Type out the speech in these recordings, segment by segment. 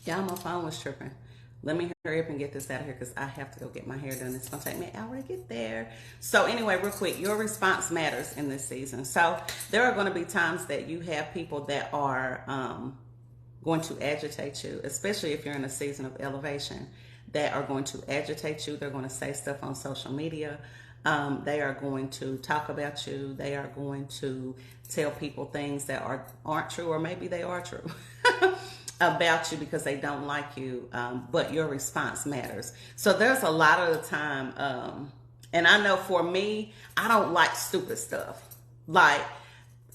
Yeah, my phone was tripping. Let me hurry up and get this out of here because I have to go get my hair done. It's gonna take me an hour to get there. So anyway, real quick, your response matters in this season. So there are going to be times that you have people that are going to agitate you, especially if you're in a season of elevation, that are going to agitate you. They're going to say stuff on social media. They are going to talk about you. They are going to tell people things that aren't true, or maybe they are true about you because they don't like you. But your response matters. So there's a lot of the time, and I know for me, I don't like stupid stuff. Like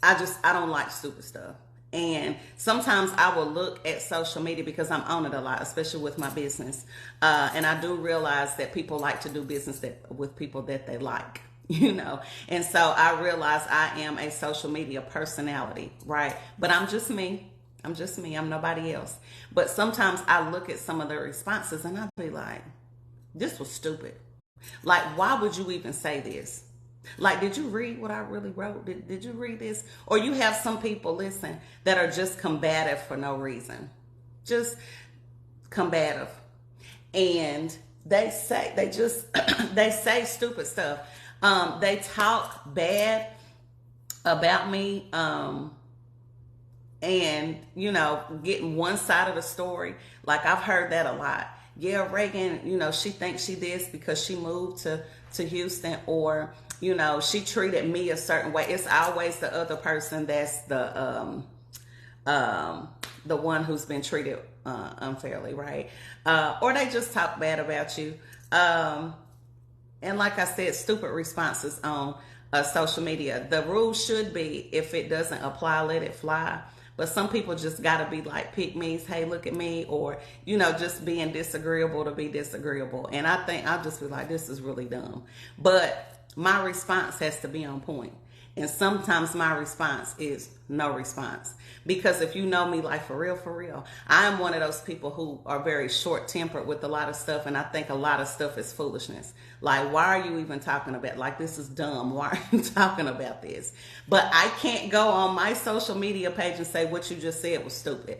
I don't like stupid stuff. And sometimes I will look at social media because I'm on it a lot, especially with my business. And I do realize that people like to do business with people that they like, you know. And so I realize I am a social media personality, right? But I'm just me. I'm just me. I'm nobody else. But sometimes I look at some of their responses and I'll be like, this was stupid. Like, why would you even say this? Like, did you read what I really wrote? Did you read this? Or you have some people, listen, that are just combative for no reason. Just combative. And they say stupid stuff. They talk bad about me, and, you know, getting one side of the story. Like, I've heard that a lot. Yeah, Reagan, you know, she thinks she this because she moved to Houston, or, you know, she treated me a certain way. It's always the other person that's the one who's been treated unfairly, right? Or they just talk bad about you. And like I said, stupid responses on social media. The rule should be, if it doesn't apply, let it fly. But some people just got to be like pygmies. Hey, look at me. Or, you know, just being disagreeable to be disagreeable. And I think I'll just be like, this is really dumb. But my response has to be on point. And sometimes my response is no response. Because if you know me, like for real, I am one of those people who are very short-tempered with a lot of stuff. And I think a lot of stuff is foolishness. Like, why are you even talking about, like, this is dumb. Why are you talking about this? But I can't go on my social media page and say what you just said was stupid.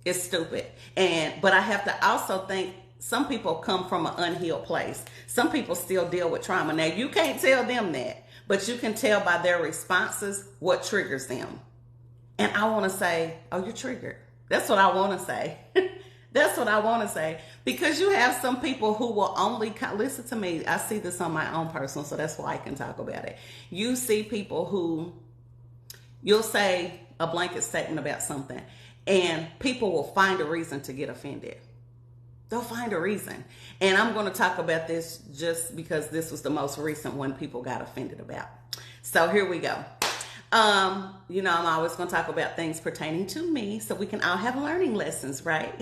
It's stupid. But I have to also think, some people come from an unhealed place. Some people still deal with trauma. Now, you can't tell them that, but you can tell by their responses what triggers them. And I want to say, oh, you're triggered. That's what I want to say. That's what I want to say. Because you have some people who will only listen to me. I see this on my own personal, so that's why I can talk about it. You see people who, you'll say a blanket statement about something, and people will find a reason to get offended. They'll find a reason. And I'm going to talk about this just because this was the most recent one people got offended about. So here we go. You know, I'm always going to talk about things pertaining to me so we can all have learning lessons, right?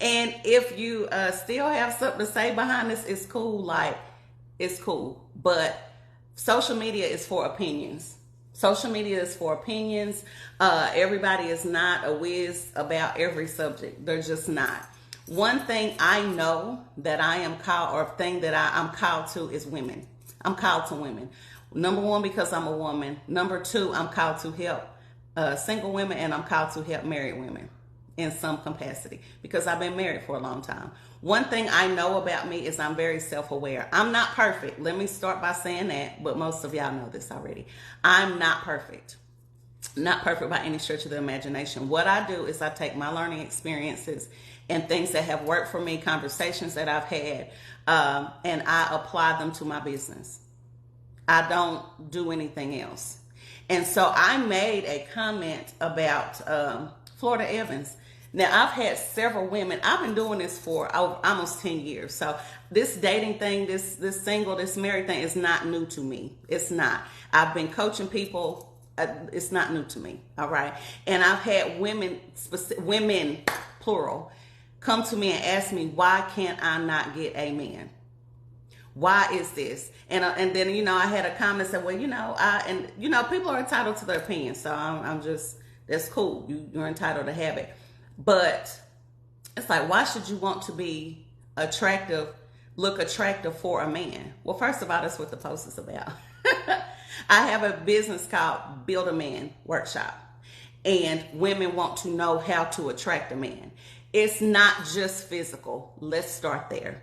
And if you still have something to say behind this, it's cool. Like, it's cool. But social media is for opinions. Social media is for opinions. Everybody is not a whiz about every subject. They're just not. One thing I know that I am called, or thing that I'm called to, is women. I'm called to women. Number one, because I'm a woman. Number two, I'm called to help single women, and I'm called to help married women in some capacity because I've been married for a long time. One thing I know about me is I'm very self-aware. I'm not perfect. Let me start by saying that, but most of y'all know this already. I'm not perfect. Not perfect by any stretch of the imagination. What I do is I take my learning experiences and things that have worked for me, conversations that I've had, and I apply them to my business. I don't do anything else. And so I made a comment about Florida Evans. Now, I've had several women. I've been doing this for almost 10 years. So this dating thing, this single, this married thing is not new to me. It's not. I've been coaching people. It's not new to me. All right. And I've had women, plural, come to me and ask me, why can't I not get a man? Why is this? And then, you know, I had a comment that said, well, you know, people are entitled to their opinion. So I'm just, that's cool. You're entitled to have it. But it's like, why should you want to be attractive, look attractive for a man? Well, first of all, that's what the post is about. I have a business called Build a Man Workshop. And women want to know how to attract a man. It's not just physical. Let's start there.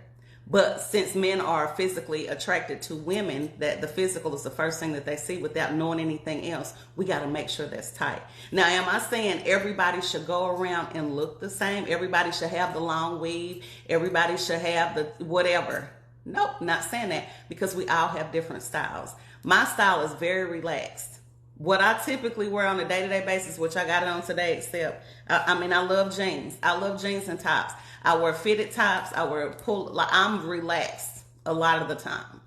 But since men are physically attracted to women, that the physical is the first thing that they see without knowing anything else, we got to make sure that's tight. Now, am I saying everybody should go around and look the same? Everybody should have the long weave. Everybody should have the whatever. Nope, not saying that, because we all have different styles. My style is very relaxed. What I typically wear on a day-to-day basis, which I got it on today, except, I love jeans. I love jeans and tops. I wear fitted tops. I wear like I'm relaxed a lot of the time,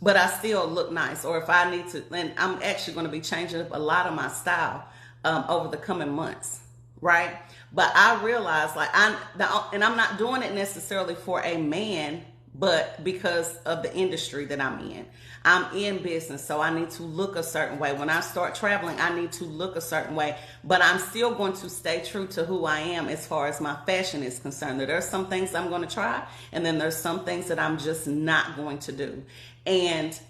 but I still look nice. Or if I need to, and I'm actually going to be changing up a lot of my style over the coming months, right? But I realize and I'm not doing it necessarily for a man, but because of the industry that I'm in. I'm in business, so I need to look a certain way. When I start traveling, I need to look a certain way, but I'm still going to stay true to who I am as far as my fashion is concerned. There are some things I'm going to try, and then there's some things that I'm just not going to do.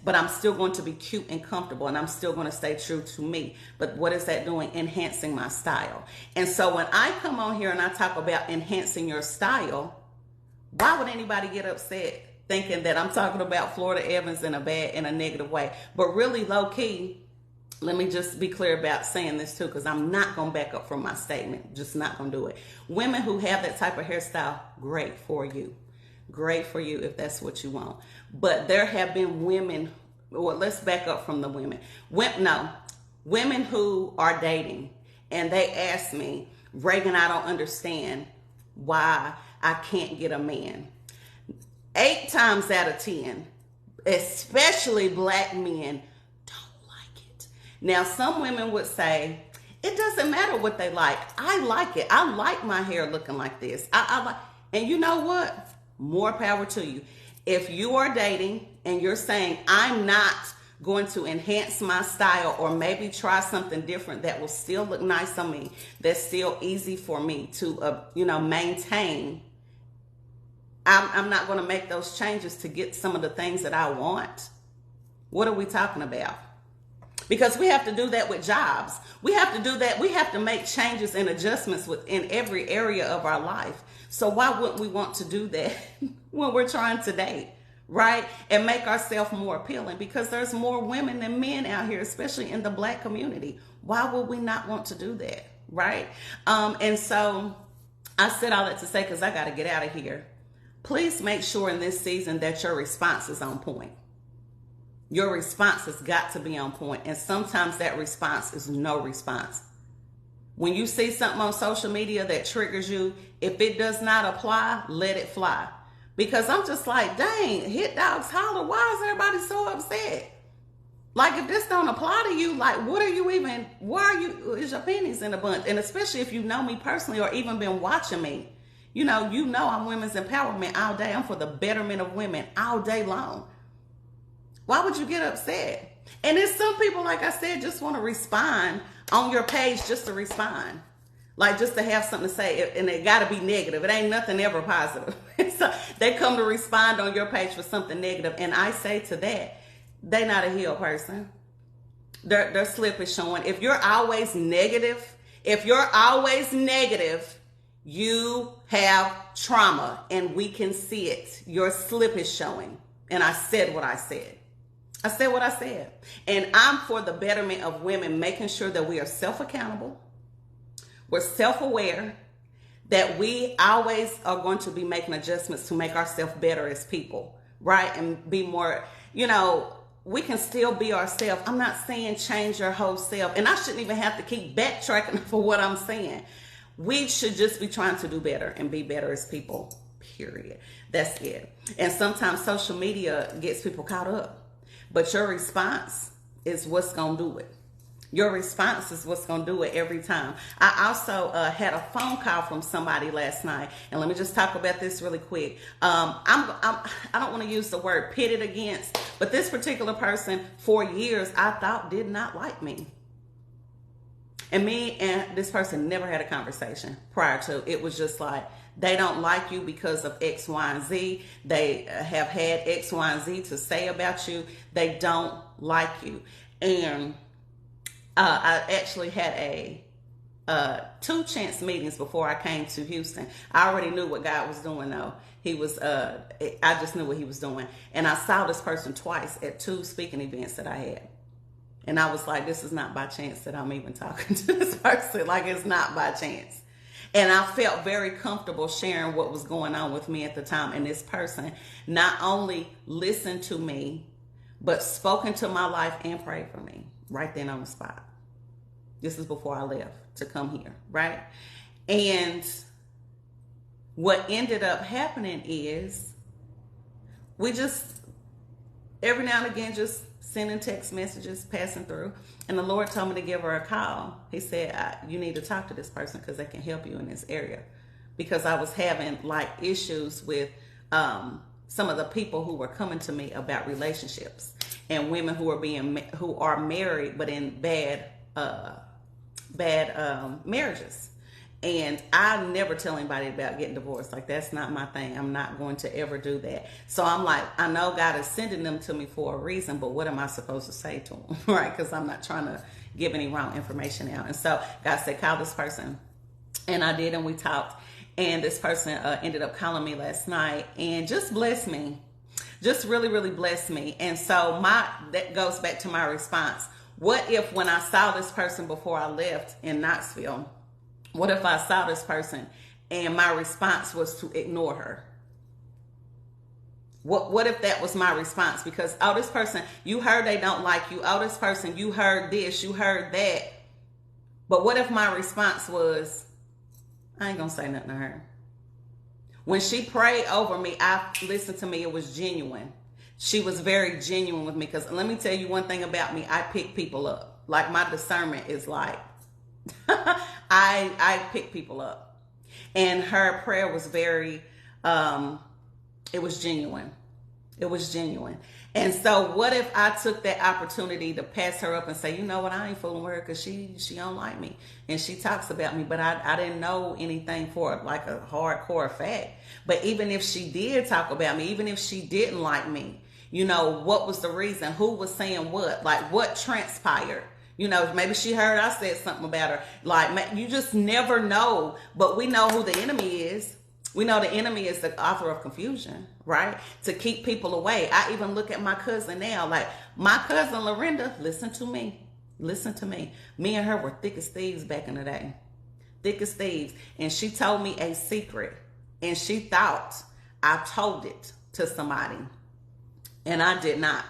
But I'm still going to be cute and comfortable, and I'm still going to stay true to me. But what is that doing? Enhancing my style. And so when I come on here and I talk about enhancing your style, why would anybody get upset thinking that I'm talking about Florida Evans in a negative way? But really, low key, let me just be clear about saying this too, because I'm not going to back up from my statement. Just not going to do it. Women who have that type of hairstyle, great for you. Great for you if that's what you want. But there have been women, well, let's back up from the women. Women who are dating and they ask me, Reagan, I don't understand why I can't get a man. 8 times out of 10, especially black men, don't like it. Now, some women would say, it doesn't matter what they like. I like it. I like my hair looking like this. And you know what? More power to you. If you are dating and you're saying, I'm not going to enhance my style or maybe try something different that will still look nice on me, that's still easy for me to, maintain, I'm not going to make those changes to get some of the things that I want. What are we talking about? Because we have to do that with jobs. We have to do that. We have to make changes and adjustments within every area of our life. So why wouldn't we want to do that when we're trying to date, right? And make ourselves more appealing, because there's more women than men out here, especially in the black community. Why would we not want to do that, right? And so I said all that to say, because I got to get out of here. Please make sure in this season that your response is on point. Your response has got to be on point. And sometimes that response is no response. When you see something on social media that triggers you, if it does not apply, let it fly. Because I'm just like, dang, hit dogs holler. Why is everybody so upset? Like, if this don't apply to you, like, is your panties in a bunch? And especially if you know me personally or even been watching me. You know I'm women's empowerment all day. I'm for the betterment of women all day long. Why would you get upset? And there's some people, like I said, just want to respond on your page just to respond. Like, just to have something to say. And it got to be negative. It ain't nothing ever positive. So they come to respond on your page for something negative. And I say to that, they not a healed person. Their slip is showing. If you're always negative, you have trauma, and we can see it. Your slip is showing. And I said what I said. I said what I said. And I'm for the betterment of women, making sure that we are self-accountable. We're self-aware, that we always are going to be making adjustments to make ourselves better as people, right? And be more, we can still be ourselves. I'm not saying change your whole self. And I shouldn't even have to keep backtracking for what I'm saying. We should just be trying to do better and be better as people, period. That's it. And sometimes social media gets people caught up. But your response is what's going to do it. Your response is what's going to do it every time. I also had a phone call from somebody last night. And let me just talk about this really quick. I don't want to use the word pitted against, but this particular person for years I thought did not like me. And me and this person never had a conversation prior to. It was just like, they don't like you because of X, Y, and Z. They have had X, Y, and Z to say about you. They don't like you. And I actually had a two chance meetings before I came to Houston. I already knew what God was doing though. He was, I just knew what he was doing. And I saw this person twice at two speaking events that I had. And I was like, this is not by chance that I'm even talking to this person. Like, it's not by chance. And I felt very comfortable sharing what was going on with me at the time. And this person not only listened to me, but spoke into my life and prayed for me right then on the spot. This is before I left to come here, right? And what ended up happening is we just, every now and again, just sending text messages, passing through. And the Lord told me to give her a call. He said, you need to talk to this person because they can help you in this area. Because I was having like issues with some of the people who were coming to me about relationships and women who are married but in bad marriages. And I never tell anybody about getting divorced. Like, that's not my thing. I'm not going to ever do that. So I'm like, I know God is sending them to me for a reason, but what am I supposed to say to them? Right? Because I'm not trying to give any wrong information out. And so God said, call this person. And I did, and we talked. And this person ended up calling me last night and just blessed me. Just really, really blessed me. And so that goes back to my response. What if when I saw this person before I left in Knoxville, what if I saw this person and my response was to ignore her? What if that was my response? Because, oh, this person, you heard they don't like you. Oh, this person, you heard this, you heard that. But what if my response was, I ain't gonna say nothing to her. When she prayed over me, listened to me, it was genuine. She was very genuine with me. Because let me tell you one thing about me, I pick people up. Like, my discernment is like, I pick people up. And her prayer was very, it was genuine. It was genuine. And so what if I took that opportunity to pass her up and say, you know what, I ain't fooling with her because she don't like me. And she talks about me, but I didn't know anything for like a hardcore fact. But even if she did talk about me, even if she didn't like me, you know, what was the reason? Who was saying what? Like, what transpired? You know, maybe she heard I said something about her. Like, you just never know. But we know who the enemy is. We know the enemy is the author of confusion, right? To keep people away. I even look at my cousin now. Like, my cousin Lorinda, listen to me. Listen to me. Me and her were thick as thieves back in the day. Thick as thieves. And she told me a secret. And she thought I told it to somebody. And I did not.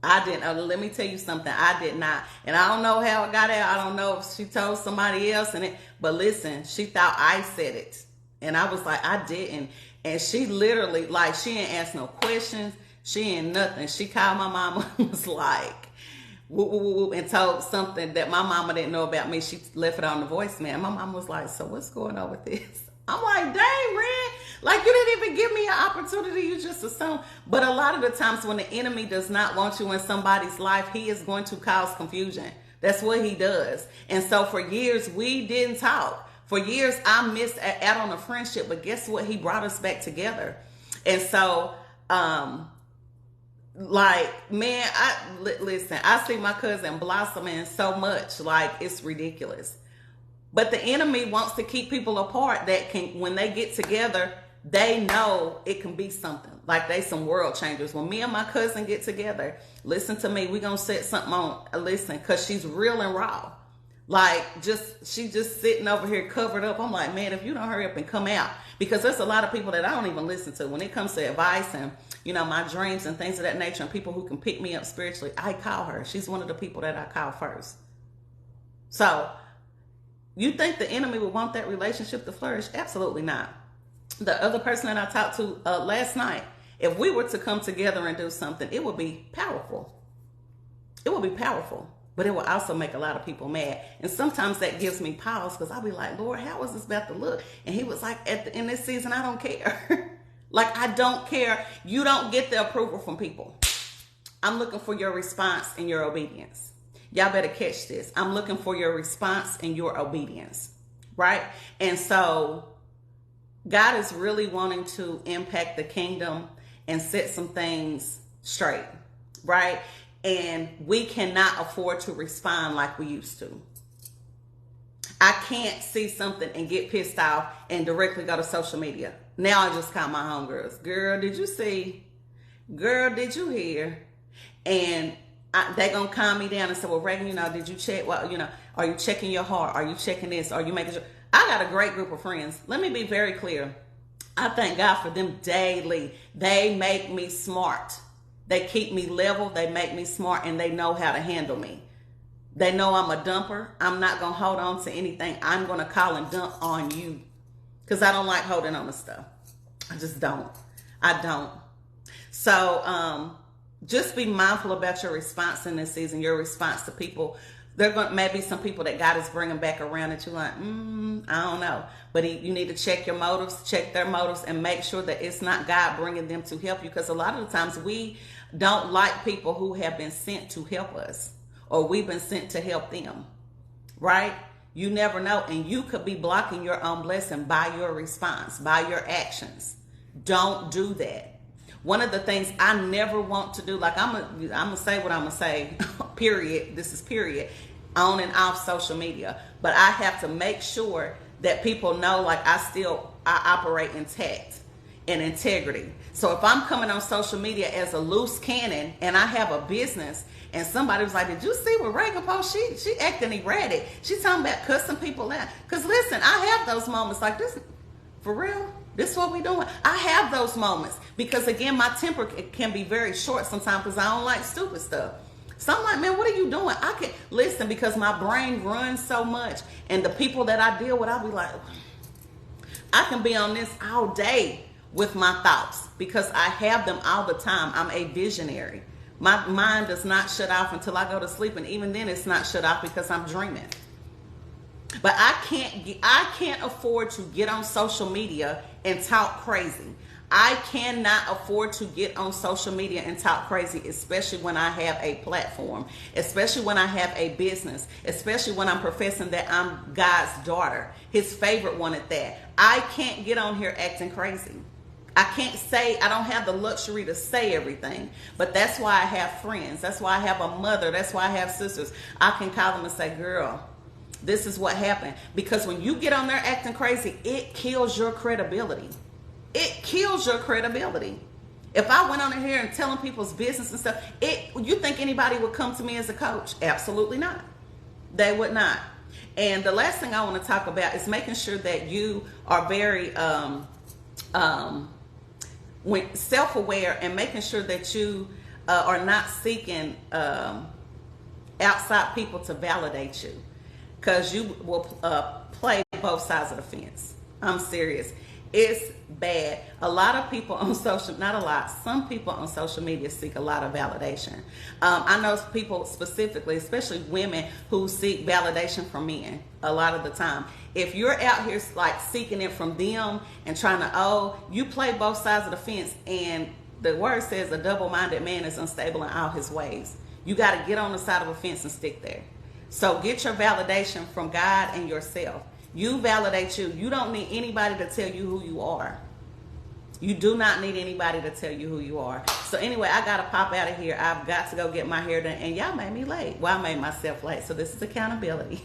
I didn't. Let me tell you something. I did not. And I don't know how it got out. I don't know if she told somebody else. But listen, she thought I said it. And I was like, I didn't. And she literally, like, she didn't ask no questions. She ain't nothing. She called my mama and was like, whoop, whoop, whoop, and told something that my mama didn't know about me. She left it on the voicemail. My mom was like, so what's going on with this? I'm like, dang, Ren. Like, you didn't even give me an opportunity. You just assumed. But a lot of the times when the enemy does not want you in somebody's life, he is going to cause confusion. That's what he does. And so for years, we didn't talk. For years, I missed out on a friendship. But guess what? He brought us back together. And so, like, man, listen, I see my cousin blossoming so much. Like, it's ridiculous. But the enemy wants to keep people apart that can, when they get together, they know it can be something. Like, they some world changers. When me and my cousin get together, listen to me, we gonna set something on. Listen, because she's real and raw. Like, she just sitting over here covered up. I'm like, man, if you don't hurry up and come out. Because there's a lot of people that I don't even listen to. When it comes to advice and, you know, my dreams and things of that nature, and people who can pick me up spiritually, I call her. She's one of the people that I call first. So, you think the enemy would want that relationship to flourish? Absolutely not. The other person that I talked to last night, if we were to come together and do something, it would be powerful. It would be powerful, but it will also make a lot of people mad. And sometimes that gives me pause because I'll be like, Lord, how is this about to look? And he was like, in this season, I don't care. Like, I don't care. You don't get the approval from people. I'm looking for your response and your obedience. Y'all better catch this. I'm looking for your response and your obedience, right? And so God is really wanting to impact the kingdom and set some things straight, right? And we cannot afford to respond like we used to. I can't see something and get pissed off and directly go to social media. Now I just call my homegirls. Girl, did you see? Girl, did you hear? And they gonna calm me down and say, well, Reagan, did you check? Well, are you checking your heart? Are you checking this? Are you making sure? I got a great group of friends. Let me be very clear. I thank God for them daily. They make me smart. They keep me level. They make me smart, and they know how to handle me. They know I'm a dumper. I'm not going to hold on to anything. I'm going to call and dump on you because I don't like holding on to stuff. I just don't. I don't. So just be mindful about your response in this season, your response to people. Maybe some people that God is bringing back around that you're like, I don't know. But you need to check your motives, check their motives, and make sure that it's not God bringing them to help you. Because a lot of the times we don't like people who have been sent to help us, or we've been sent to help them, right? You never know. And you could be blocking your own blessing by your response, by your actions. Don't do that. One of the things I never want to do, like I'm gonna say what I'm gonna say, period. This is period, on and off social media. But I have to make sure that people know, like I operate intact and integrity. So if I'm coming on social media as a loose cannon and I have a business and somebody was like, did you see what Reagan post? She acting erratic. She's talking about cussing people out. Because listen, I have those moments like this. For real? This is what we doing? I have those moments because, again, my temper can be very short sometimes because I don't like stupid stuff. So I'm like, man, what are you doing? I can listen because my brain runs so much. And the people that I deal with, I'll be like, I can be on this all day with my thoughts because I have them all the time. I'm a visionary. My mind does not shut off until I go to sleep. And even then it's not shut off because I'm dreaming. But I can't afford to get on social media and talk crazy. I cannot afford to get on social media and talk crazy, especially when I have a platform, especially when I have a business, especially when I'm professing that I'm God's daughter, his favorite one at that. I can't get on here acting crazy. I don't have the luxury to say everything, but that's why I have friends. That's why I have a mother. That's why I have sisters. I can call them and say, girl, this is what happened. Because when you get on there acting crazy, it kills your credibility. It kills your credibility. If I went on here and telling people's business and stuff, you think anybody would come to me as a coach? Absolutely not. They would not. And the last thing I want to talk about is making sure that you are very self-aware and making sure that you are not seeking outside people to validate you. Because you will play both sides of the fence. I'm serious. It's bad. A lot of people on some people on social media seek a lot of validation. I know people specifically, especially women, who seek validation from men a lot of the time. If you're out here like seeking it from them and trying to, you play both sides of the fence. And the word says a double-minded man is unstable in all his ways. You got to get on the side of a fence and stick there. So get your validation from God and yourself. You validate you. You don't need anybody to tell you who you are. You do not need anybody to tell you who you are. So anyway, I got to pop out of here. I've got to go get my hair done. And y'all made me late. Well, I made myself late. So this is accountability.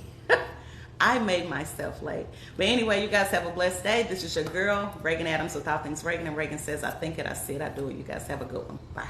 I made myself late. But anyway, you guys have a blessed day. This is your girl, Reagan Adams, with All Things Reagan. And Reagan says, I think it, I see it, I do it. You guys have a good one. Bye.